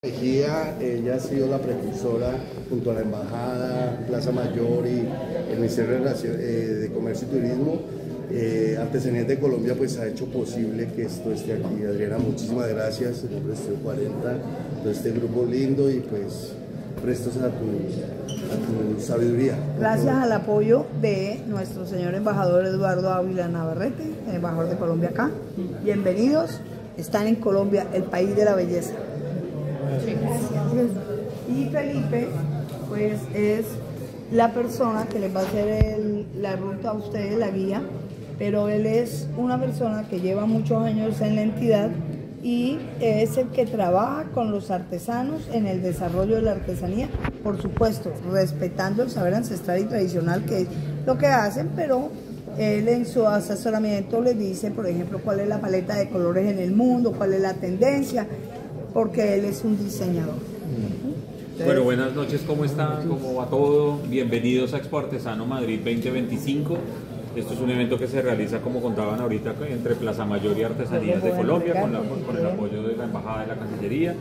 Mejía, ella ha sido la precursora junto a la Embajada, Plaza Mayor y el Ministerio de Comercio y Turismo. Artesanías de Colombia pues ha hecho posible que esto esté aquí. Adriana, muchísimas gracias en nombre de Estudio 40, de este grupo lindo y pues prestos a tu sabiduría. Gracias al apoyo de nuestro señor embajador Eduardo Ávila Navarrete, el embajador de Colombia acá. Bienvenidos, están en Colombia, el país de la belleza. Y Felipe, pues es la persona que les va a hacer la ruta a ustedes, la guía, pero él es una persona que lleva muchos años en la entidad y es el que trabaja con los artesanos en el desarrollo de la artesanía, por supuesto, respetando el saber ancestral y tradicional que es lo que hacen, pero él en su asesoramiento les dice, por ejemplo, cuál es la paleta de colores en el mundo, cuál es la tendencia, porque él es un diseñador. Bueno, buenas noches, ¿cómo están? ¿Cómo va todo? Bienvenidos a Expo Artesano Madrid 2025. Esto es un evento que se realiza, como contaban ahorita, entre Plaza Mayor y Artesanías de Colombia, con el apoyo de la Embajada de la Cancillería.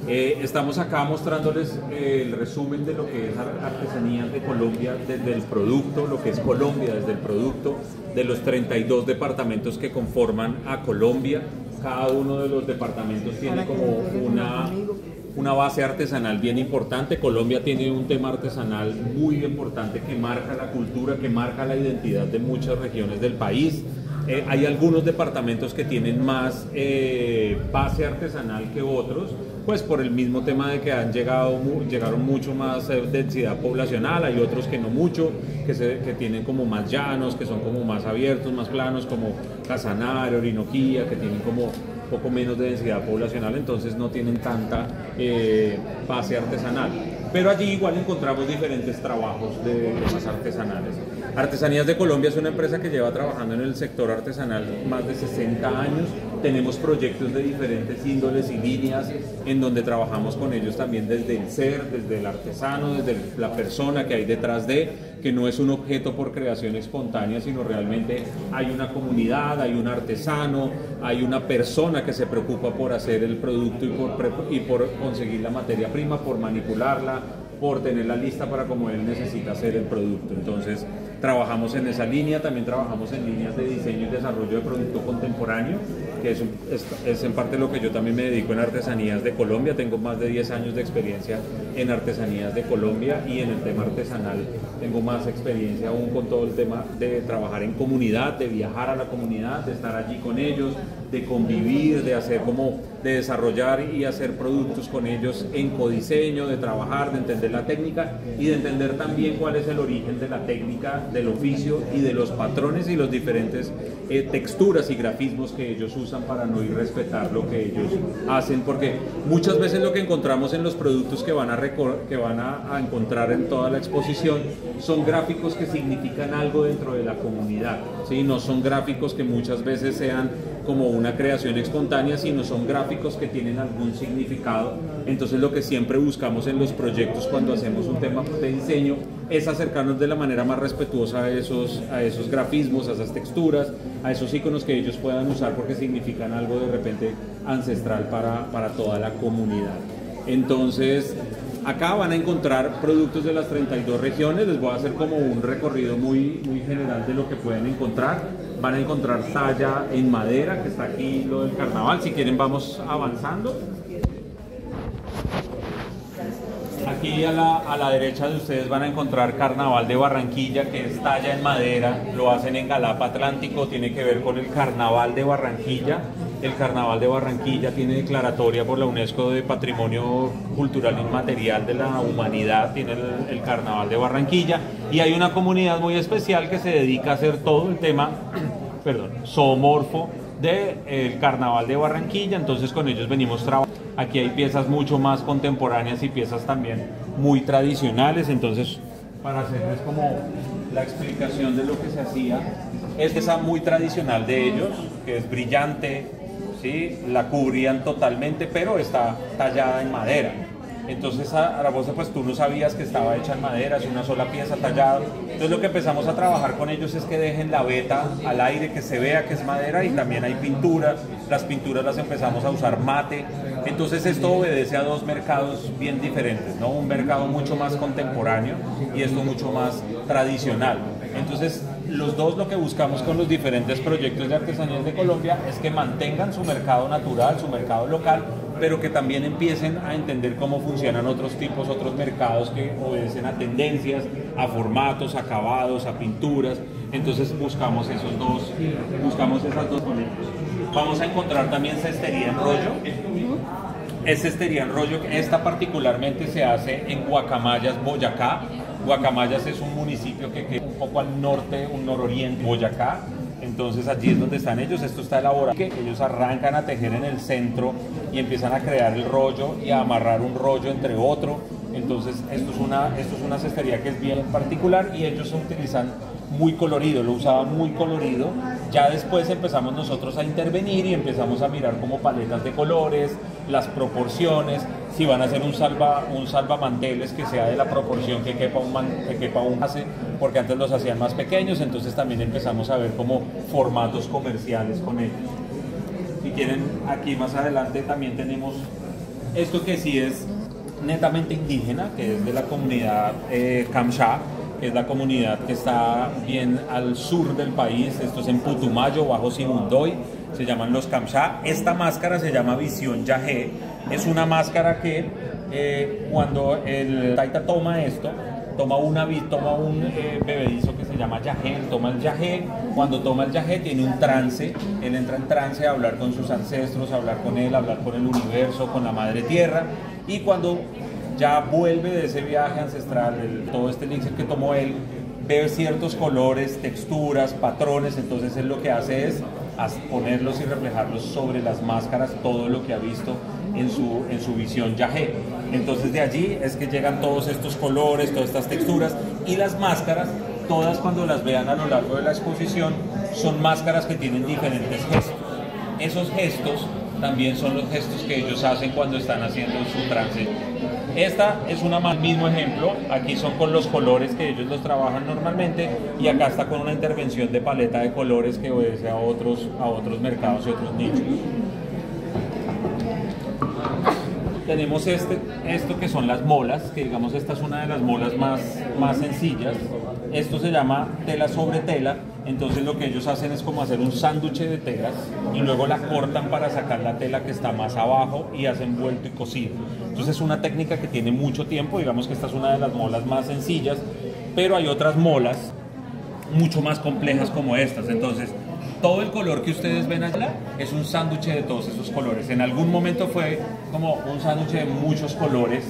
Estamos acá mostrándoles el resumen de lo que es Artesanías de Colombia desde el producto, lo que es Colombia desde el producto, de los 32 departamentos que conforman a Colombia. Cada uno de los departamentos tiene como una base artesanal bien importante. Colombia tiene un tema artesanal muy importante que marca la cultura, que marca la identidad de muchas regiones del país. Hay algunos departamentos que tienen más base artesanal que otros, pues por el mismo tema de que llegaron mucho más densidad poblacional. Hay otros que no mucho, que tienen como más llanos, que son como más abiertos, más planos, como Casanare, Orinoquía, que tienen como poco menos de densidad poblacional, entonces no tienen tanta base artesanal. Pero allí igual encontramos diferentes trabajos de temas artesanales. Artesanías de Colombia es una empresa que lleva trabajando en el sector artesanal más de 60 años. Tenemos proyectos de diferentes índoles y líneas en donde trabajamos con ellos también desde el ser, desde el artesano, desde la persona que hay detrás que no es un objeto por creación espontánea, sino realmente hay una comunidad, hay un artesano, hay una persona que se preocupa por hacer el producto y por conseguir la materia prima, por manipularla, por tenerla lista para como él necesita hacer el producto. Entonces trabajamos en esa línea, también trabajamos en líneas de diseño y desarrollo de producto contemporáneo, que es en parte lo que yo también me dedico en Artesanías de Colombia. Tengo más de 10 años de experiencia en Artesanías de Colombia y en el tema artesanal tengo más experiencia aún con todo el tema de trabajar en comunidad, de viajar a la comunidad, de estar allí con ellos, de convivir, de desarrollar y hacer productos con ellos en codiseño, de trabajar, de entender la técnica y de entender también cuál es el origen de la técnica, del oficio y de los patrones y los diferentes texturas y grafismos que ellos usan para no irrespetar lo que ellos hacen, porque muchas veces lo que encontramos en los productos que van a encontrar en toda la exposición son gráficos que significan algo dentro de la comunidad, ¿sí? No son gráficos que muchas veces sean como una creación espontánea, sino son gráficos que tienen algún significado. Entonces lo que siempre buscamos en los proyectos cuando hacemos un tema de diseño es acercarnos de la manera más respetuosa a esos grafismos, a esas texturas, a esos iconos que ellos puedan usar porque significan algo de repente ancestral para toda la comunidad. Entonces acá van a encontrar productos de las 32 regiones, les voy a hacer como un recorrido muy general de lo que pueden encontrar. Van a encontrar talla en madera, que está aquí lo del carnaval. Si quieren vamos avanzando. Aquí a la derecha de ustedes van a encontrar Carnaval de Barranquilla, que es talla en madera, lo hacen en Galapa Atlántico, tiene que ver con el Carnaval de Barranquilla. El Carnaval de Barranquilla tiene declaratoria por la UNESCO de Patrimonio Cultural Inmaterial de la Humanidad, tiene el Carnaval de Barranquilla, y hay una comunidad muy especial que se dedica a hacer todo el tema, zoomorfo del Carnaval de Barranquilla. Entonces con ellos venimos trabajando. Aquí hay piezas mucho más contemporáneas y piezas también muy tradicionales. Entonces, para hacerles como la explicación de lo que se hacía, es esa muy tradicional de ellos, que es brillante, ¿sí? La cubrían totalmente, pero está tallada en madera. Entonces Arabosa, pues tú no sabías que estaba hecha en madera, es una sola pieza tallada. Entonces lo que empezamos a trabajar con ellos es que dejen la veta al aire, que se vea que es madera, y también hay pintura. Las pinturas las empezamos a usar mate. Entonces esto obedece a dos mercados bien diferentes, ¿no? Un mercado mucho más contemporáneo y esto mucho más tradicional. Entonces los dos, lo que buscamos con los diferentes proyectos de artesanías de Colombia es que mantengan su mercado natural, su mercado local, pero que también empiecen a entender cómo funcionan otros mercados que obedecen a tendencias, a formatos, a acabados, a pinturas. Entonces buscamos esas dos con ellos. Vamos a encontrar también cestería en rollo. Es cestería en rollo, esta particularmente se hace en Guacamayas, Boyacá. Guacamayas es un municipio que queda un poco al norte, un nororiente de Boyacá. Entonces allí es donde están ellos. Esto está elaborado, que ellos arrancan a tejer en el centro y empiezan a crear el rollo y a amarrar un rollo entre otro. Entonces esto es una cestería que es bien particular y ellos utilizan muy colorido, lo usaban muy colorido. Ya después empezamos nosotros a intervenir y empezamos a mirar como paletas de colores, las proporciones, si van a hacer un salvamanteles que sea de la proporción que quepa un base, porque antes los hacían más pequeños. Entonces también empezamos a ver como formatos comerciales con ellos. Si quieren, aquí más adelante también tenemos esto que sí es netamente indígena, que es de la comunidad Kamsha, que es la comunidad que está bien al sur del país. Esto es en Putumayo, Bajo Simundoy, se llaman los Kamsha. Esta máscara se llama Visión Yagé. Es una máscara que cuando el taita toma esto, toma un bebedizo que se llama yagé, toma el yagé. Cuando toma el yagé tiene un trance, él entra en trance a hablar con sus ancestros, a hablar con él, a hablar con el universo, con la madre tierra, y cuando ya vuelve de ese viaje ancestral, todo este elixir que tomó él, ve ciertos colores, texturas, patrones. Entonces él lo que hace es ponerlos y reflejarlos sobre las máscaras, todo lo que ha visto en su visión yagé. Entonces de allí es que llegan todos estos colores, todas estas texturas, y las máscaras, todas cuando las vean a lo largo de la exposición, son máscaras que tienen diferentes gestos. Esos gestos también son los gestos que ellos hacen cuando están haciendo su trance. Esta es el mismo ejemplo. Aquí son con los colores que ellos los trabajan normalmente, y acá está con una intervención de paleta de colores que obedece a otros mercados y otros nichos. Tenemos esto que son las molas, que digamos esta es una de las molas más sencillas. Esto se llama tela sobre tela. Entonces lo que ellos hacen es como hacer un sándwich de telas y luego la cortan para sacar la tela que está más abajo y hacen vuelto y cosido. Entonces es una técnica que tiene mucho tiempo. Digamos que esta es una de las molas más sencillas, pero hay otras molas mucho más complejas como estas. Entonces todo el color que ustedes ven allá es un sándwich de todos esos colores. En algún momento fue como un sándwich de muchos colores.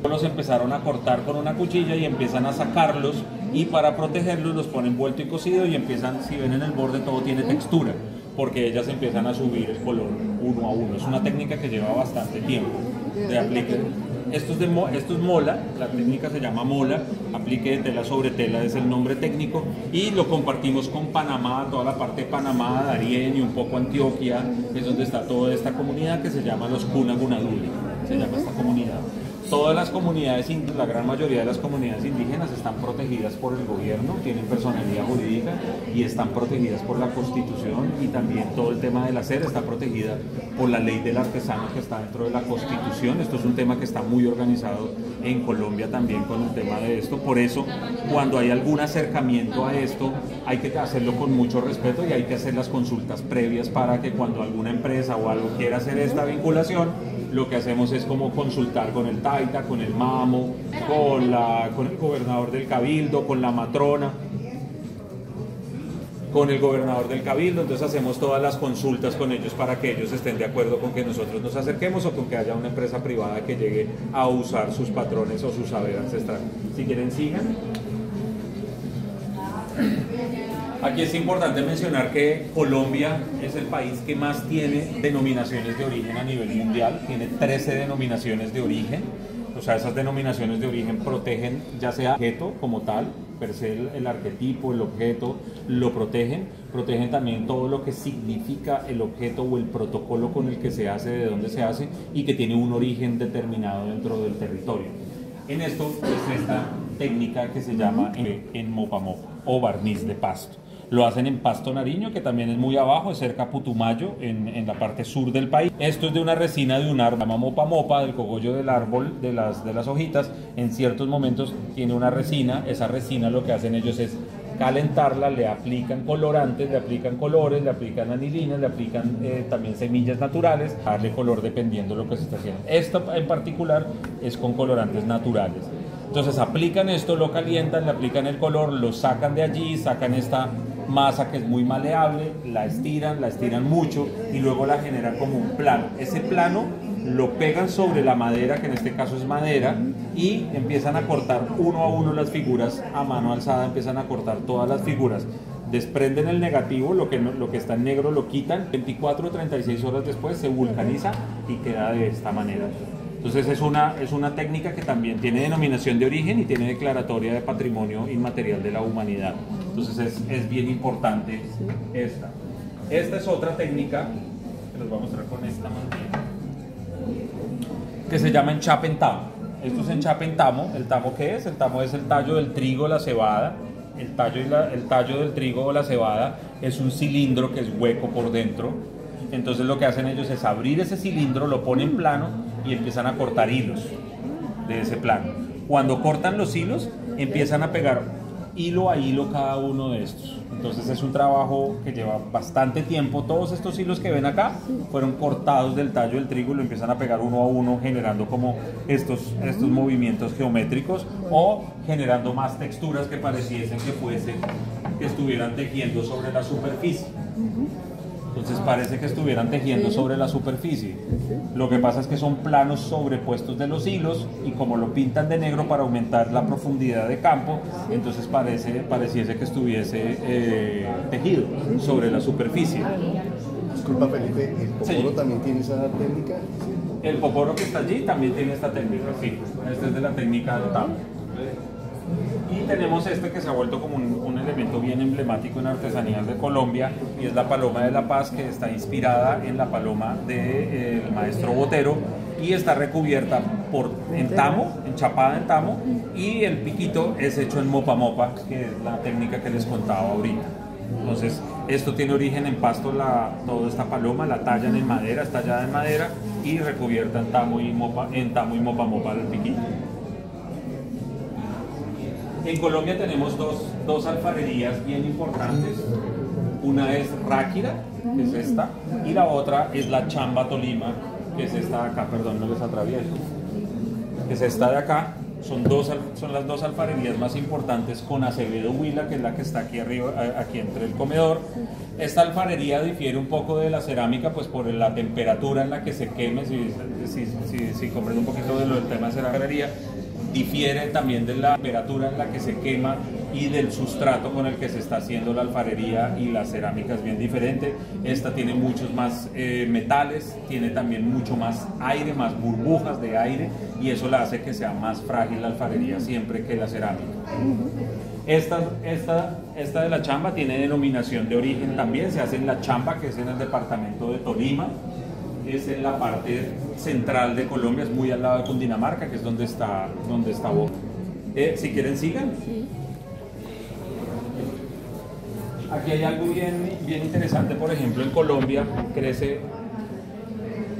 Los empezaron a cortar con una cuchilla y empiezan a sacarlos, y para protegerlos los ponen vuelto y cocido, y empiezan, si ven en el borde todo tiene textura, porque ellas empiezan a subir el color uno a uno. Es una técnica que lleva bastante tiempo de aplique. Esto es mola, la técnica se llama mola, aplique de tela sobre tela es el nombre técnico, y lo compartimos con Panamá, toda la parte de Panamá, Darién y un poco Antioquia, es donde está toda esta comunidad que se llama los Cunagunaduli, se llama esta comunidad. Todas las comunidades, la gran mayoría de las comunidades indígenas están protegidas por el gobierno, tienen personalidad jurídica y están protegidas por la Constitución, y también todo el tema del hacer está protegida por la ley del artesano que está dentro de la Constitución. Esto es un tema que está muy organizado en Colombia también con el tema de esto. Por eso, cuando hay algún acercamiento a esto, hay que hacerlo con mucho respeto y hay que hacer las consultas previas para que cuando alguna empresa o algo quiera hacer esta vinculación, lo que hacemos es como consultar con el taita, con el mamo, con el gobernador del cabildo, con la matrona, con el gobernador del cabildo. Entonces hacemos todas las consultas con ellos para que ellos estén de acuerdo con que nosotros nos acerquemos o con que haya una empresa privada que llegue a usar sus patrones o su saber ancestral. Si quieren, sigan. Aquí es importante mencionar que Colombia es el país que más tiene denominaciones de origen a nivel mundial. Tiene 13 denominaciones de origen. O sea, esas denominaciones de origen protegen ya sea el objeto como tal, per se el arquetipo, el objeto, lo protegen también todo lo que significa el objeto o el protocolo con el que se hace, de dónde se hace y que tiene un origen determinado dentro del territorio. En esto es esta técnica que se llama en mopa mopa o barniz de pasto. Lo hacen en Pasto Nariño, que también es muy abajo, es cerca a Putumayo, en la parte sur del país. Esto es de una resina de un árbol, se llama mopa mopa, del cogollo del árbol, de las hojitas. En ciertos momentos tiene una resina, esa resina lo que hacen ellos es calentarla, le aplican colorantes, le aplican colores, le aplican anilinas, le aplican también semillas naturales, darle color dependiendo de lo que se está haciendo. Esta en particular es con colorantes naturales. Entonces aplican esto, lo calientan, le aplican el color, lo sacan de allí, sacan esta masa que es muy maleable, la estiran mucho y luego la generan como un plano. Ese plano lo pegan sobre la madera, que en este caso es madera, y empiezan a cortar uno a uno las figuras a mano alzada, empiezan a cortar todas las figuras. Desprenden el negativo, lo que está en negro lo quitan, 24 o 36 horas después se vulcaniza y queda de esta manera. Entonces es una técnica que también tiene denominación de origen y tiene declaratoria de patrimonio inmaterial de la humanidad. Entonces es bien importante esta. Esta es otra técnica, que les voy a mostrar con esta mano, que se llama enchape en tamo. Esto es enchape en tamo. ¿El tamo qué es? El tamo es el tallo del trigo, la cebada. El tallo del trigo o la cebada es un cilindro que es hueco por dentro. Entonces lo que hacen ellos es abrir ese cilindro, lo ponen plano y empiezan a cortar hilos de ese plano. Cuando cortan los hilos, empiezan a pegar hilo a hilo cada uno de estos. Entonces es un trabajo que lleva bastante tiempo. Todos estos hilos que ven acá fueron cortados del tallo del trigo y lo empiezan a pegar uno a uno, generando como estos movimientos geométricos o generando más texturas que pareciesen que estuvieran tejiendo sobre la superficie. Entonces parece que estuvieran tejiendo sobre la superficie. Lo que pasa es que son planos sobrepuestos de los hilos y como lo pintan de negro para aumentar la profundidad de campo, entonces pareciese que estuviese tejido sobre la superficie. Disculpa Felipe, ¿el poporo también tiene esa técnica? El poporo que está allí también tiene esta técnica, sí. Esta es de la técnica del tamo. Y tenemos este que se ha vuelto como un elemento bien emblemático en artesanías de Colombia y es la paloma de la paz, que está inspirada en la paloma del maestro Botero y está recubierta en tamo, enchapada en tamo, y el piquito es hecho en mopa mopa, que es la técnica que les contaba ahorita. Entonces esto tiene origen en Pasto, toda esta paloma la tallan en madera, es tallada en madera y recubierta en tamo y mopa mopa el piquito. En Colombia tenemos dos alfarerías bien importantes. Una es Ráquira, que es esta, y la otra es la Chamba Tolima, que es esta de acá, perdón, no les atravieso, que es esta de acá. Son las dos alfarerías más importantes, con Acevedo Huila, que es la que está aquí arriba, aquí entre el comedor. Esta alfarería difiere un poco de la cerámica, pues por la temperatura en la que se queme, si comprende un poquito de lo del tema de cerámica, difiere también de la temperatura en la que se quema y del sustrato con el que se está haciendo la alfarería, y la cerámica es bien diferente. Esta tiene muchos más metales, tiene también mucho más aire, más burbujas de aire, y eso la hace que sea más frágil la alfarería siempre que la cerámica. Esta de la Chamba tiene denominación de origen también, se hace en la Chamba, que es en el departamento de Tolima. Es en la parte central de Colombia, es muy al lado de Cundinamarca, que es donde está Boca. Si quieren, sigan. Aquí hay algo bien interesante. Por ejemplo, en Colombia crece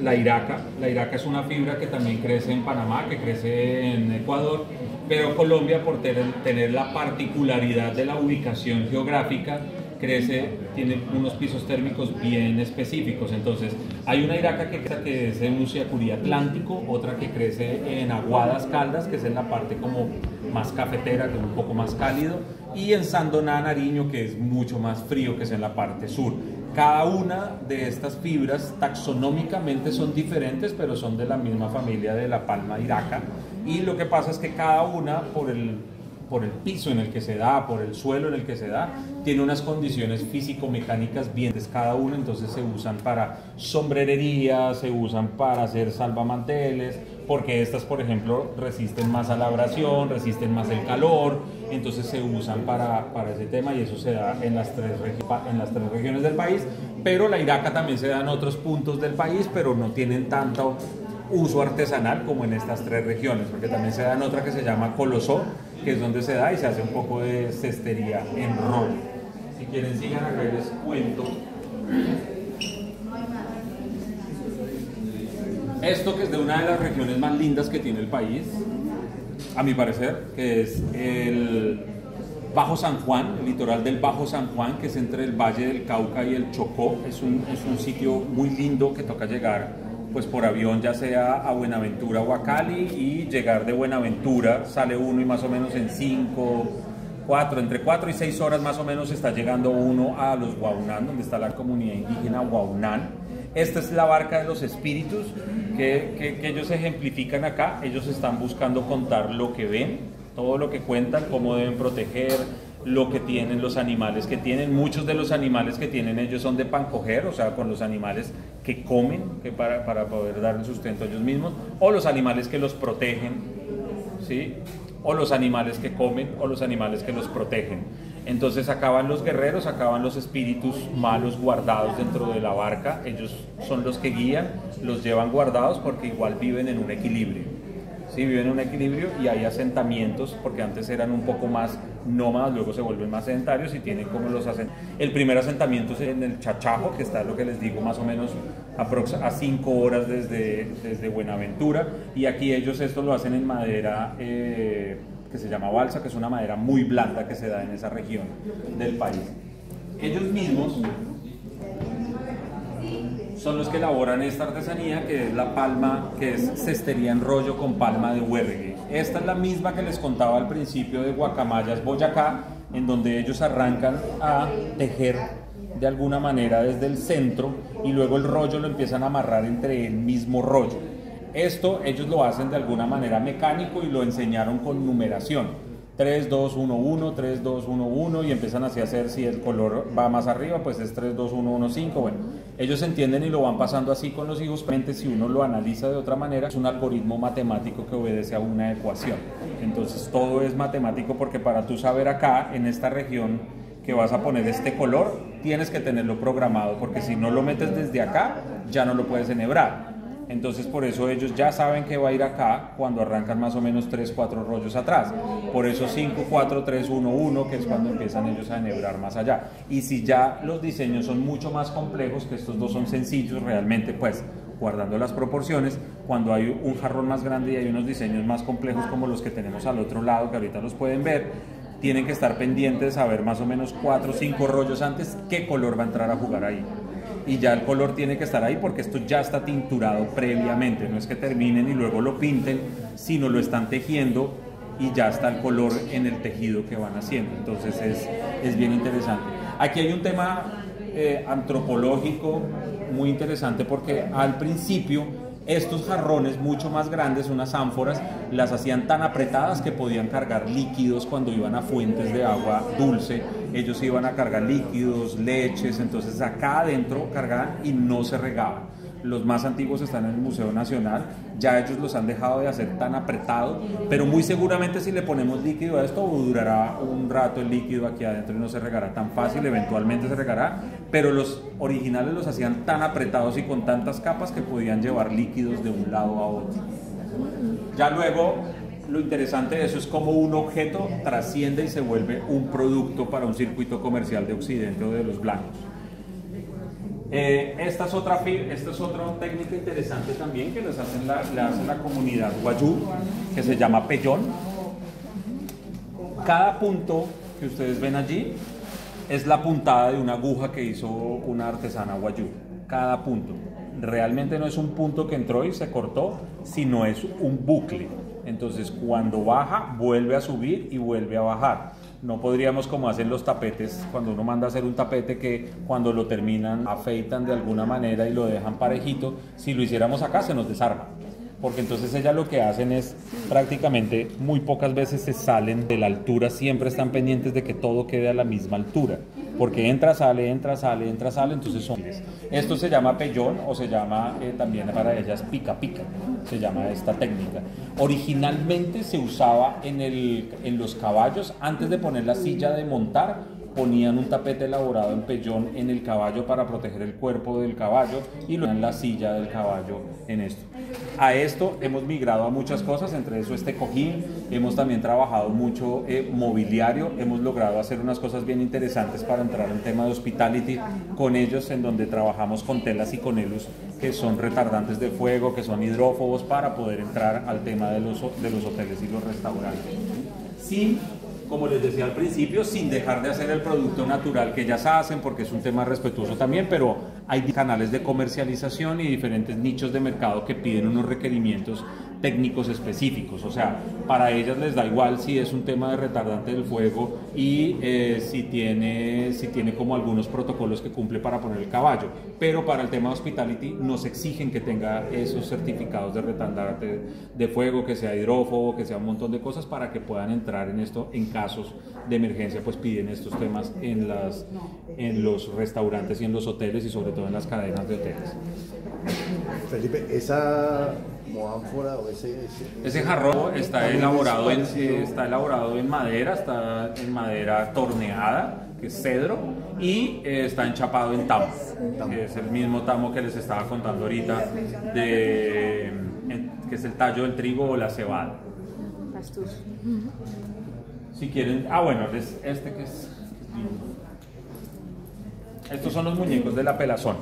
la iraca. La iraca es una fibra que también crece en Panamá, que crece en Ecuador, pero Colombia, por tener la particularidad de la ubicación geográfica, tiene unos pisos térmicos bien específicos. Entonces hay una iraca que crece en un Siacurí atlántico, otra que crece en Aguadas Caldas, que es en la parte como más cafetera, que es un poco más cálido, y en Sandoná, Nariño, que es mucho más frío, que es en la parte sur. Cada una de estas fibras taxonómicamente son diferentes, pero son de la misma familia de la palma iraca, y lo que pasa es que cada una, por el piso en el que se da, por el suelo en el que se da, tiene unas condiciones físico-mecánicas bien cada una. Entonces se usan para sombrerería, se usan para hacer salvamanteles, porque estas, por ejemplo, resisten más a la abrasión, resisten más el calor, entonces se usan para ese tema, y eso se da en las tres regiones del país, pero la iraca también se da en otros puntos del país, pero no tienen tanto uso artesanal como en estas tres regiones, porque también se da en otra que se llama Colosó, que es donde se da y se hace un poco de cestería en rollo. Si quieren sigan acá y les cuento. Esto que es de una de las regiones más lindas que tiene el país, a mi parecer, que es el Bajo San Juan, el litoral del Bajo San Juan, que es entre el Valle del Cauca y el Chocó. Es un sitio muy lindo que toca llegar pues por avión, ya sea a Buenaventura o a Cali, y llegar de Buenaventura sale uno y más o menos en entre 4 y 6 horas más o menos está llegando uno a los Guaunán, donde está la comunidad indígena Guaunán. Esta es la barca de los espíritus que ellos ejemplifican acá. Ellos están buscando contar lo que ven, todo lo que cuentan, cómo deben proteger, lo que tienen, los animales que tienen. Muchos de los animales que tienen ellos son de pancoger, o sea, con los animales que comen, que para poder dar el sustento a ellos mismos, o los animales que los protegen, ¿sí? O los animales que comen, o los animales que los protegen. Entonces acaban los guerreros, acaban los espíritus malos guardados dentro de la barca. Ellos son los que guían, los llevan guardados porque igual viven en un equilibrio. Sí, viven en un equilibrio, y hay asentamientos, porque antes eran un poco más nómadas, luego se vuelven más sedentarios y tienen como los asentamientos. El primer asentamiento es en el Chachajo, que está, lo que les digo, más o menos a 5 horas desde Buenaventura, y aquí ellos esto lo hacen en madera que se llama balsa, que es una madera muy blanda que se da en esa región del país. Ellos mismos son los que elaboran esta artesanía, que es la palma, que es cestería en rollo con palma de huergue. Esta es la misma que les contaba al principio de Guacamayas, Boyacá, en donde ellos arrancan a tejer de alguna manera desde el centro, y luego el rollo lo empiezan a amarrar entre el mismo rollo. Esto ellos lo hacen de alguna manera mecánico, y lo enseñaron con numeración. 3, 2, 1, 1, 3, 2, 1, 1, y empiezan así a hacer, si el color va más arriba, pues es 3, 2, 1, 1, 5, bueno, ellos entienden y lo van pasando así con los hijos. Si uno lo analiza de otra manera, es un algoritmo matemático que obedece a una ecuación. Entonces todo es matemático, porque para tú saber acá, en esta región, que vas a poner este color, tienes que tenerlo programado, porque si no lo metes desde acá, ya no lo puedes enhebrar. Entonces por eso ellos ya saben que va a ir acá cuando arrancan más o menos 3, 4 rollos atrás. Por eso 5, 4, 3, 1, 1, que es cuando empiezan ellos a enhebrar más allá. Y si ya los diseños son mucho más complejos, que estos dos son sencillos realmente, pues guardando las proporciones, cuando hay un jarrón más grande y hay unos diseños más complejos como los que tenemos al otro lado, que ahorita los pueden ver, tienen que estar pendientes de saber más o menos 4 o 5 rollos antes qué color va a entrar a jugar ahí. Y ya el color tiene que estar ahí, porque esto ya está tinturado previamente, no es que terminen y luego lo pinten, sino lo están tejiendo y ya está el color en el tejido que van haciendo. Entonces es bien interesante. Aquí hay un tema antropológico muy interesante, porque al principio estos jarrones mucho más grandes, unas ánforas, las hacían tan apretadas que podían cargar líquidos cuando iban a fuentes de agua dulce. Ellos iban a cargar líquidos, leches, entonces acá adentro cargaban y no se regaban. Los más antiguos están en el Museo Nacional, ya ellos los han dejado de hacer tan apretado, pero muy seguramente si le ponemos líquido a esto durará un rato el líquido aquí adentro y no se regará tan fácil, eventualmente se regará, pero los originales los hacían tan apretados y con tantas capas que podían llevar líquidos de un lado a otro. Ya luego, lo interesante de eso es cómo un objeto trasciende y se vuelve un producto para un circuito comercial de Occidente o de los blancos. Esta es otra técnica interesante también que le hace la comunidad guayú, que se llama pellón. Cada punto que ustedes ven allí es la puntada de una aguja que hizo una artesana guayú. Cada punto. Realmente no es un punto que entró y se cortó, sino es un bucle. Entonces cuando baja, vuelve a subir y vuelve a bajar. No podríamos, como hacen los tapetes, cuando uno manda a hacer un tapete, que cuando lo terminan afeitan de alguna manera y lo dejan parejito. Si lo hiciéramos acá se nos desarma, porque entonces ellas lo que hacen es prácticamente muy pocas veces se salen de la altura, siempre están pendientes de que todo quede a la misma altura. porque entra, sale, entonces son... Esto se llama pellón o se llama también para ellas pica-pica, se llama esta técnica. Originalmente se usaba en los caballos, antes de poner la silla de montar, ponían un tapete elaborado en pellón en el caballo para proteger el cuerpo del caballo y lo en la silla del caballo en esto. A esto hemos migrado a muchas cosas, entre eso este cojín, hemos también trabajado mucho mobiliario, hemos logrado hacer unas cosas bien interesantes para entrar en tema de hospitality con ellos, en donde trabajamos con telas y con helus que son retardantes de fuego, que son hidrófobos, para poder entrar al tema de los hoteles y los restaurantes. Sí, como les decía al principio, sin dejar de hacer el producto natural que ellas hacen, porque es un tema respetuoso también, pero hay canales de comercialización y diferentes nichos de mercado que piden unos requerimientos técnicos específicos. O sea, para ellas les da igual si es un tema de retardante del fuego y si tiene como algunos protocolos que cumple para poner el caballo, pero para el tema de hospitality nos exigen que tenga esos certificados de retardante de fuego, que sea hidrófobo, que sea un montón de cosas para que puedan entrar en esto. En casos de emergencia, pues piden estos temas en los restaurantes y en los hoteles, y sobre todo en las cadenas de hoteles. Felipe, esa ánfora o ese jarrón está elaborado en madera, está en madera torneada, que es cedro, y está enchapado en tamo, que es el mismo tamo que les estaba contando ahorita, que es el tallo del trigo o la cebada. Si quieren, bueno, este que es estos son los muñecos de la pelazón.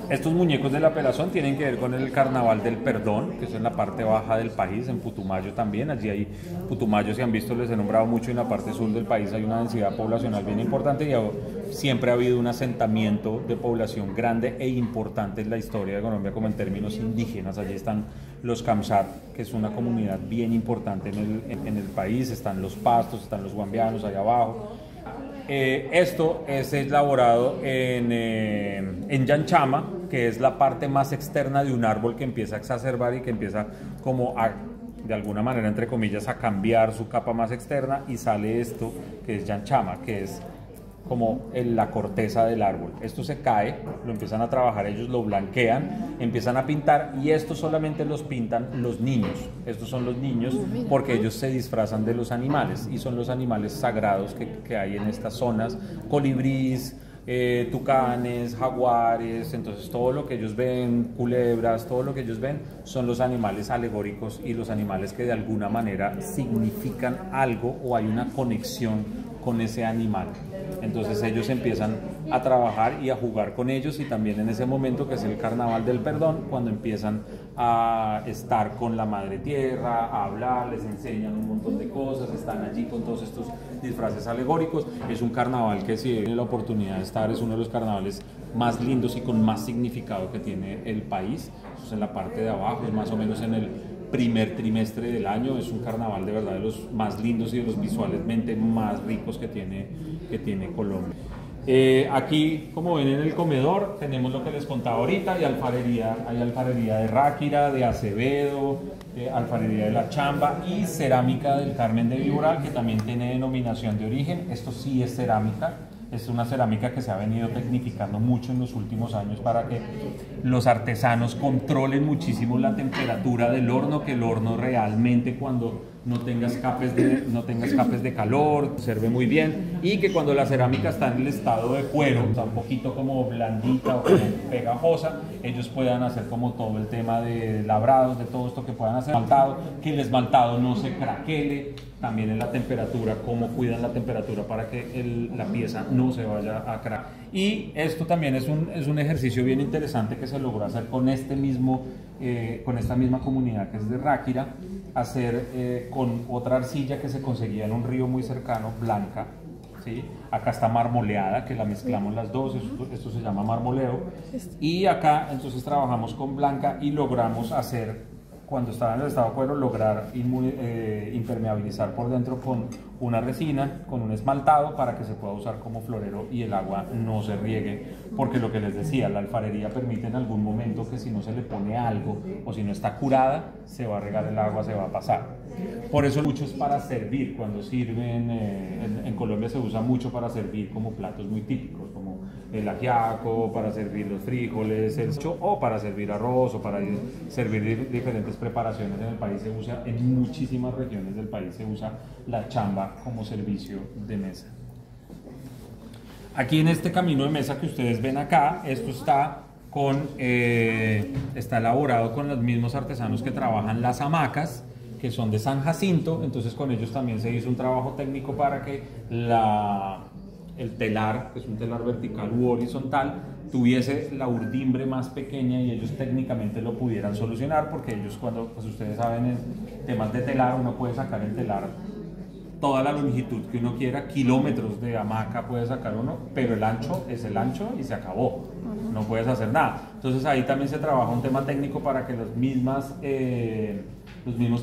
Estos muñecos de la pelazón tienen que ver con el Carnaval del Perdón, que es en la parte baja del país, en Putumayo también. Allí hay Putumayo, si han visto, les he nombrado mucho, en la parte sur del país hay una densidad poblacional bien importante y siempre ha habido un asentamiento de población grande e importante en la historia de Colombia, como en términos indígenas. Allí están los Kamsat, que es una comunidad bien importante en el país, están los pastos, están los guambianos allá abajo. Esto es elaborado en yanchama, que es la parte más externa de un árbol que empieza a exacerbar y que empieza como de alguna manera, entre comillas, a cambiar su capa más externa, y sale esto que es yanchama, que es como la corteza del árbol. Esto se cae, lo empiezan a trabajar ellos, lo blanquean, empiezan a pintar, y esto solamente los pintan los niños. Estos son los niños porque ellos se disfrazan de los animales, y son los animales sagrados que hay en estas zonas: colibríes, tucanes, jaguares. Entonces todo lo que ellos ven, culebras, todo lo que ellos ven son los animales alegóricos y los animales que de alguna manera significan algo o hay una conexión con ese animal. Entonces ellos empiezan a trabajar y a jugar con ellos, y también en ese momento, que es el Carnaval del Perdón, cuando empiezan a estar con la madre tierra, a hablar, les enseñan un montón de cosas, están allí con todos estos disfraces alegóricos. Es un carnaval que, si tienen la oportunidad de estar, es uno de los carnavales más lindos y con más significado que tiene el país. Eso es en la parte de abajo, es más o menos en el primer trimestre del año. Es un carnaval de verdad de los más lindos y de los visualmente más ricos que tiene Colombia. Aquí, como ven en el comedor, tenemos lo que les contaba ahorita: hay alfarería de Ráquira, de Acevedo, alfarería de La Chamba y cerámica del Carmen de Viboral, que también tiene denominación de origen. Esto sí es cerámica. Es una cerámica que se ha venido tecnificando mucho en los últimos años para que los artesanos controlen muchísimo la temperatura del horno, que el horno realmente, cuando no tenga escapes de calor, conserve muy bien, y que cuando la cerámica está en el estado de cuero, o sea, un poquito como blandita o como pegajosa, ellos puedan hacer como todo el tema de labrados, de todo esto que puedan hacer, que el esmaltado no se craquele. También en la temperatura, cómo cuidan la temperatura para que la pieza no se vaya a craquear. Y esto también es un ejercicio bien interesante que se logró hacer con esta misma comunidad, que es de Ráquira, hacer con otra arcilla que se conseguía en un río muy cercano, blanca. ¿Sí? Acá está marmoleada, que la mezclamos las dos, esto se llama marmoleo, y acá entonces trabajamos con blanca y logramos hacer cuando estaba en el estado de cuero, lograr impermeabilizar por dentro con una resina, con un esmaltado, para que se pueda usar como florero y el agua no se riegue, porque lo que les decía, la alfarería permite en algún momento que si no se le pone algo o si no está curada, se va a regar el agua, se va a pasar. Por eso mucho es para servir, cuando sirven, en Colombia se usa mucho para servir como platos muy típicos, como el ajiaco, para servir los frijoles, o para servir arroz, o para servir diferentes preparaciones en el país. Se usa en muchísimas regiones del país, se usa la chamba como servicio de mesa. Aquí en este camino de mesa que ustedes ven acá, esto está elaborado con los mismos artesanos que trabajan las hamacas, que son de San Jacinto. Entonces con ellos también se hizo un trabajo técnico para que el telar, que es un telar vertical u horizontal, tuviese la urdimbre más pequeña y ellos técnicamente lo pudieran solucionar, porque ellos, cuando, pues ustedes saben, en temas de telar uno puede sacar el telar toda la longitud que uno quiera, kilómetros de hamaca puede sacar uno, pero el ancho es el ancho y se acabó, no puedes hacer nada. Entonces ahí también se trabaja un tema técnico para que los mismos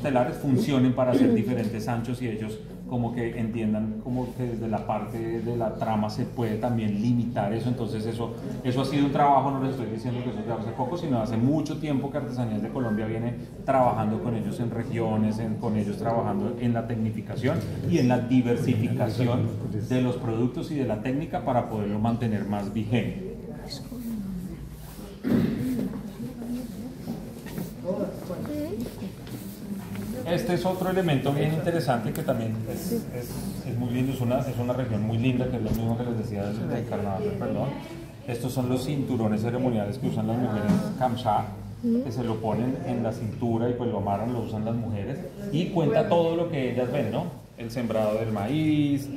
telares funcionen para hacer diferentes anchos, y ellos como que entiendan como que desde la parte de la trama se puede también limitar eso. Entonces eso ha sido un trabajo, no les estoy diciendo que eso es de hace poco, sino hace mucho tiempo que Artesanías de Colombia viene trabajando con ellos en regiones, con ellos trabajando en la tecnificación y en la diversificación de los productos y de la técnica para poderlo mantener más vigente. Este es otro elemento bien interesante que también es muy lindo, es una región muy linda, que es lo mismo que les decía del carnaval, perdón. Estos son los cinturones ceremoniales que usan las mujeres kamsha, que se lo ponen en la cintura y pues lo amarran, lo usan las mujeres, y cuenta todo lo que ellas ven, ¿no? El sembrado del maíz,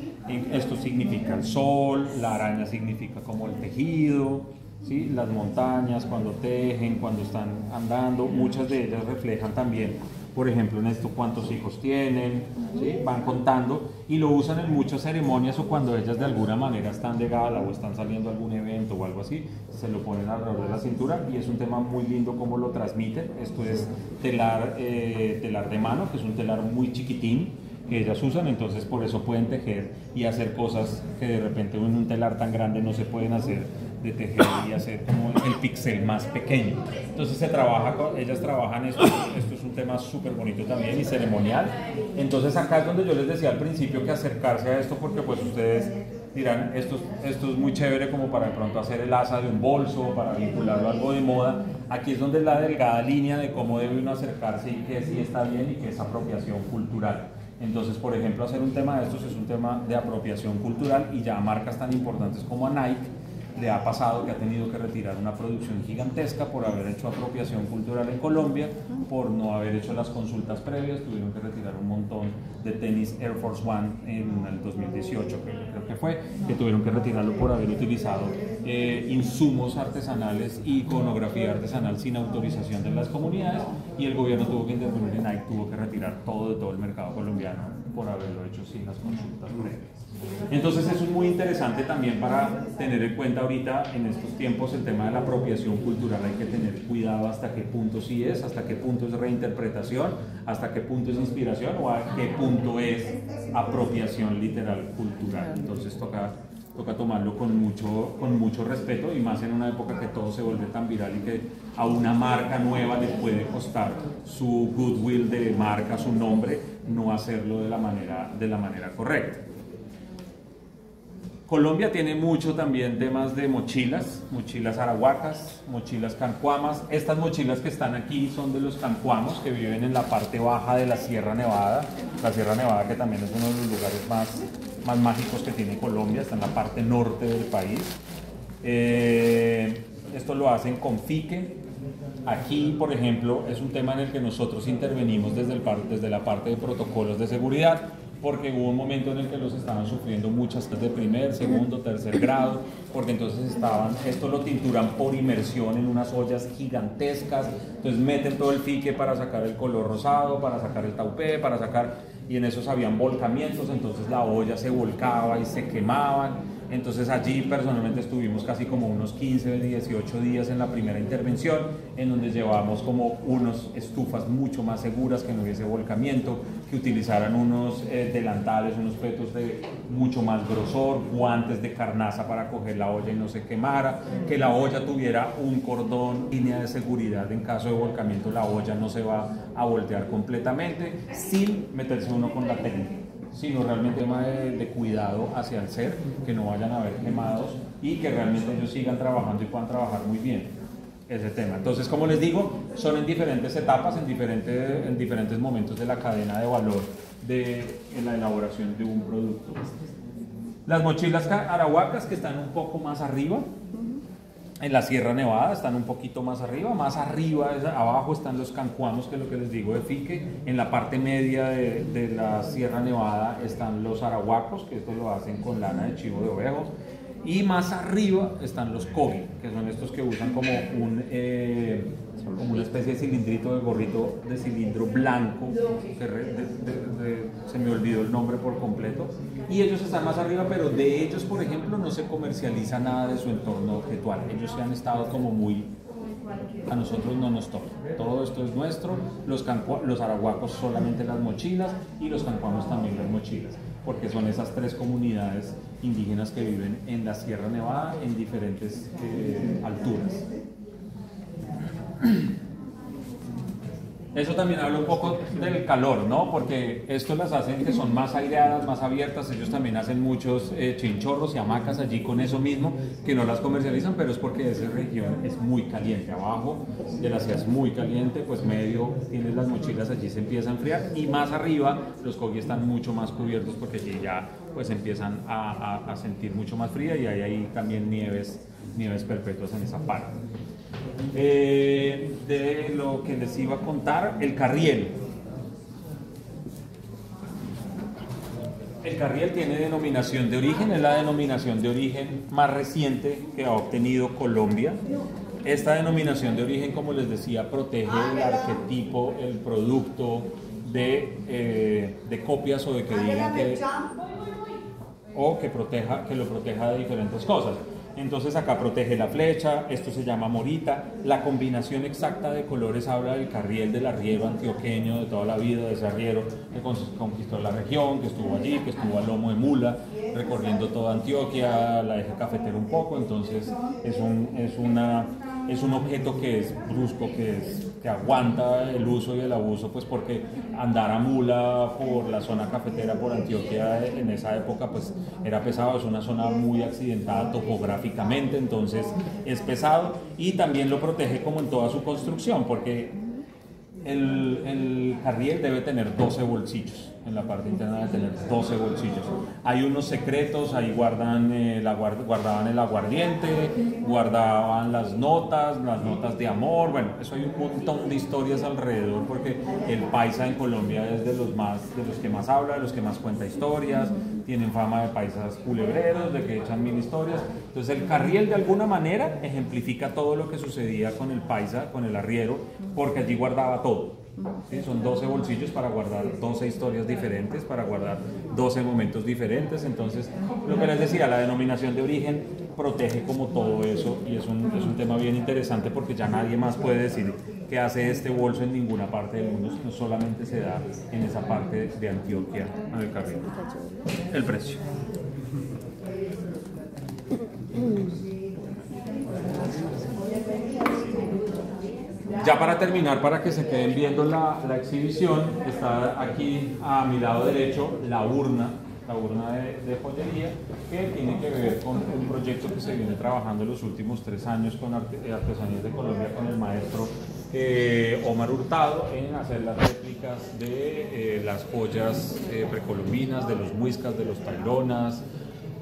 esto significa el sol, la araña significa como el tejido, ¿sí? Las montañas cuando tejen, cuando están andando, muchas de ellas reflejan también, por ejemplo, en esto cuántos hijos tienen, ¿sí? Van contando y lo usan en muchas ceremonias, o cuando ellas de alguna manera están de gala o están saliendo a algún evento o algo así, se lo ponen alrededor de la cintura, y es un tema muy lindo cómo lo transmiten. Esto es telar de mano, que es un telar muy chiquitín que ellas usan, entonces por eso pueden tejer y hacer cosas que de repente en un telar tan grande no se pueden hacer, de tejer y hacer como el pixel más pequeño. Entonces ellas trabajan esto es un tema súper bonito también y ceremonial. Entonces acá es donde yo les decía al principio que acercarse a esto, porque pues ustedes dirán, esto es muy chévere como para de pronto hacer el asa de un bolso, para vincularlo a algo de moda. Aquí es donde es la delgada línea de cómo debe uno acercarse y que sí está bien y que es apropiación cultural. Entonces, por ejemplo, hacer un tema de estos es un tema de apropiación cultural, y ya a marcas tan importantes como a Nike le ha pasado que ha tenido que retirar una producción gigantesca por haber hecho apropiación cultural en Colombia, por no haber hecho las consultas previas. Tuvieron que retirar un montón de tenis Air Force One en el 2018, creo que fue, que tuvieron que retirarlo por haber utilizado insumos artesanales y iconografía artesanal sin autorización de las comunidades, y el gobierno tuvo que intervenir y Nike tuvo que retirar todo de todo el mercado colombiano por haberlo hecho sin las consultas previas. Entonces eso es muy interesante también para tener en cuenta ahorita en estos tiempos el tema de la apropiación cultural. Hay que tener cuidado hasta qué punto sí es, hasta qué punto es reinterpretación, hasta qué punto es inspiración, o a qué punto es apropiación literal cultural. Entonces toca tomarlo con mucho respeto, y más en una época que todo se vuelve tan viral y que a una marca nueva le puede costar su goodwill de marca, su nombre, no hacerlo de la manera correcta. Colombia tiene mucho también temas de mochilas arahuacas, mochilas cancuamas. Estas mochilas que están aquí son de los cancuamos, que viven en la parte baja de la Sierra Nevada. La Sierra Nevada, que también es uno de los lugares más mágicos que tiene Colombia, está en la parte norte del país. Esto lo hacen con fique. Aquí, por ejemplo, es un tema en el que nosotros intervenimos desde la parte de protocolos de seguridad, porque hubo un momento en el que los estaban sufriendo muchas de primer, segundo, tercer grado, porque entonces esto lo tinturan por inmersión en unas ollas gigantescas, entonces meten todo el fique para sacar el color rosado, para sacar el taupé, y en esos habían volcamientos, entonces la olla se volcaba y se quemaban. Entonces allí personalmente estuvimos casi como unos 15, 18 días en la primera intervención, en donde llevábamos como unas estufas mucho más seguras, que no hubiese volcamiento, que utilizaran unos delantales, unos petos de mucho más grosor, guantes de carnaza para coger la olla y no se quemara, que la olla tuviera un cordón, línea de seguridad en caso de volcamiento, la olla no se va a voltear completamente, sin meterse uno con la técnica, sino realmente un tema de cuidado hacia el ser, que no vayan a haber quemados y que realmente ellos sigan trabajando y puedan trabajar muy bien ese tema. Entonces, como les digo, son en diferentes etapas, en diferentes momentos de la cadena de valor en la elaboración de un producto. Las mochilas arahuacas, que están un poco más arriba, en la Sierra Nevada, están un poquito más arriba, abajo están los cancuamos, que es lo que les digo de fique, en la parte media de la Sierra Nevada están los arahuacos, que esto lo hacen con lana de chivo de ovejo, y más arriba están los kogi, que son estos que usan como una especie de cilindrito, de gorrito de cilindro blanco, se me olvidó el nombre por completo, y ellos están más arriba, pero de ellos, por ejemplo, no se comercializa nada de su entorno objetual. Ellos se han estado como muy... A nosotros no nos toca, todo esto es nuestro, los arahuacos solamente las mochilas y los cancuamos también las mochilas, porque son esas tres comunidades indígenas que viven en la Sierra Nevada en diferentes alturas. Eso también habla un poco del calor, ¿no? Porque esto las hacen que son más aireadas, más abiertas. Ellos también hacen muchos chinchorros y hamacas allí con eso mismo, que no las comercializan, pero es porque esa región es muy caliente. Abajo de la ciudad es muy caliente, pues medio tienes las mochilas, allí se empieza a enfriar, y más arriba los kogi están mucho más cubiertos porque allí ya pues empiezan a sentir mucho más fría, y hay ahí también nieves perpetuas en esa parte. De lo que les iba a contar, el carriel. El carriel tiene denominación de origen, es la denominación de origen más reciente que ha obtenido Colombia. Esta denominación de origen, como les decía, protege el arquetipo, el producto de copias, o de que digan que lo proteja de diferentes cosas. Entonces acá protege la flecha, esto se llama morita, la combinación exacta de colores habla del carriel, del arriero antioqueño de toda la vida, de ese arriero que conquistó la región, que estuvo allí, que estuvo a lomo de mula, recorriendo toda Antioquia, la eje cafetero un poco. Entonces es un objeto que es brusco, que aguanta el uso y el abuso, pues porque andar a mula por la zona cafetera, por Antioquia en esa época, pues era pesado, es una zona muy accidentada topográficamente, entonces es pesado, y también lo protege como en toda su construcción, porque el carriel debe tener 12 bolsillos. En la parte interna debe tener 12 bolsillos. Hay unos secretos, ahí guardaban el aguardiente, guardaban las notas de amor. Bueno, eso hay un montón de historias alrededor, porque el paisa en Colombia es de los que más habla, de los que más cuenta historias, tienen fama de paisas culebreros, de que echan mil historias. Entonces el carriel de alguna manera ejemplifica todo lo que sucedía con el paisa, con el arriero, porque allí guardaba todo. ¿Sí? Son 12 bolsillos para guardar 12 historias diferentes, para guardar 12 momentos diferentes. Entonces, lo que les decía, la denominación de origen protege como todo eso, y es un tema bien interesante, porque ya nadie más puede decir que hace este bolso en ninguna parte del mundo, sino solamente se da en esa parte de Antioquia, en el carriel. El precio. Ya para terminar, para que se queden viendo la exhibición, está aquí a mi lado derecho la urna de joyería, que tiene que ver con un proyecto que se viene trabajando en los últimos 3 años con Artesanías de Colombia, con el maestro Omar Hurtado, en hacer las réplicas de las joyas precolombinas, de los muiscas, de los taironas,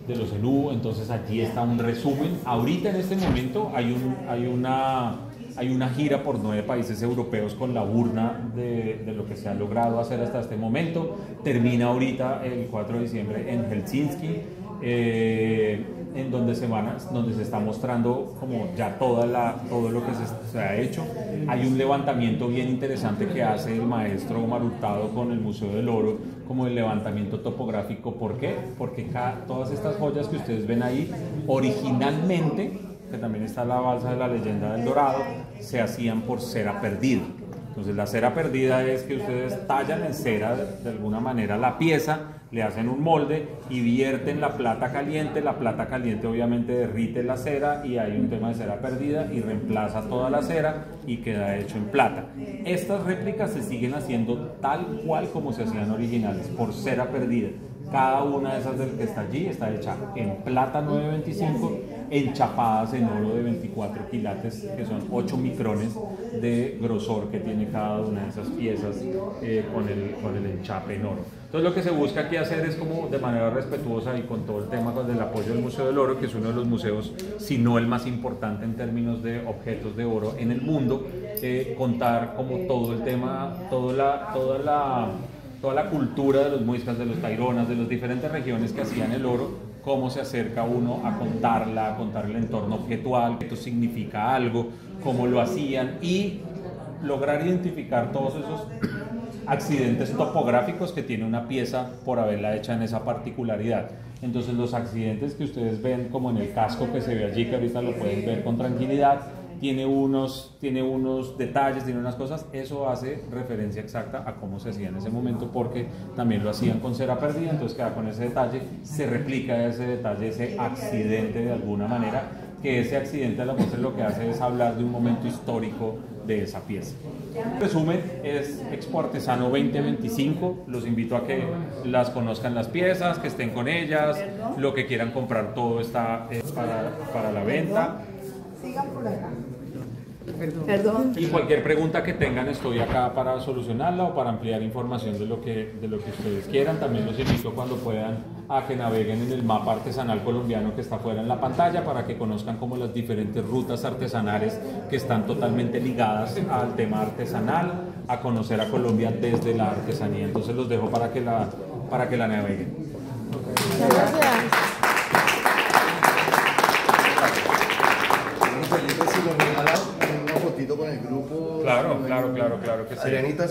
de los enú. Entonces aquí está un resumen. Ahorita en este momento hay una gira por 9 países europeos con la urna de lo que se ha logrado hacer hasta este momento. Termina ahorita el 4 de diciembre en Helsinki. en donde se está mostrando como ya todo lo que se ha hecho. Hay un levantamiento bien interesante que hace el maestro Omar Hurtado con el Museo del Oro, como el levantamiento topográfico. ¿Por qué? Porque todas estas joyas que ustedes ven ahí, originalmente, que también está la balsa de la leyenda del Dorado, se hacían por cera perdida. Entonces la cera perdida es que ustedes tallan en cera de alguna manera la pieza, le hacen un molde y vierten la plata caliente obviamente derrite la cera y hay un tema de cera perdida y reemplaza toda la cera y queda hecho en plata. Estas réplicas se siguen haciendo tal cual como se hacían originales, por cera perdida. Cada una de esas del que está allí está hecha en plata 925, enchapadas en oro de 24 quilates, que son 8 micrones de grosor que tiene cada una de esas piezas con el enchape en oro. Entonces lo que se busca aquí hacer es como de manera respetuosa y con todo el tema del apoyo del Museo del Oro, que es uno de los museos, si no el más importante en términos de objetos de oro en el mundo, contar como todo el tema, toda la cultura de los muiscas, de los taironas, de las diferentes regiones que hacían el oro, cómo se acerca uno a contarla, a contar el entorno objetual, que esto significa algo, cómo lo hacían y lograr identificar todos esos accidentes topográficos que tiene una pieza por haberla hecha en esa particularidad. Entonces los accidentes que ustedes ven como en el casco que se ve allí, que ahorita lo pueden ver con tranquilidad, tiene unos detalles, tiene unas cosas, eso hace referencia exacta a cómo se hacía en ese momento, porque también lo hacían con cera perdida, entonces queda con ese detalle, se replica ese detalle, ese accidente de alguna manera, que ese accidente a la postre lo que hace es hablar de un momento histórico de esa pieza. En resumen, es Expo Artesano 2025, los invito a que las conozcan las piezas, que estén con ellas, lo que quieran comprar todo está para la venta. Sigan por acá. Perdón. Y cualquier pregunta que tengan estoy acá para solucionarla o para ampliar información de lo que ustedes quieran. También los invito cuando puedan a que naveguen en el mapa artesanal colombiano que está fuera en la pantalla para que conozcan como las diferentes rutas artesanales que están totalmente ligadas al tema artesanal, a conocer a Colombia desde la artesanía. Entonces los dejo para que la naveguen. Gracias. Felipe, si nos regalan una fotito con el grupo. Claro que sí. Adrianita,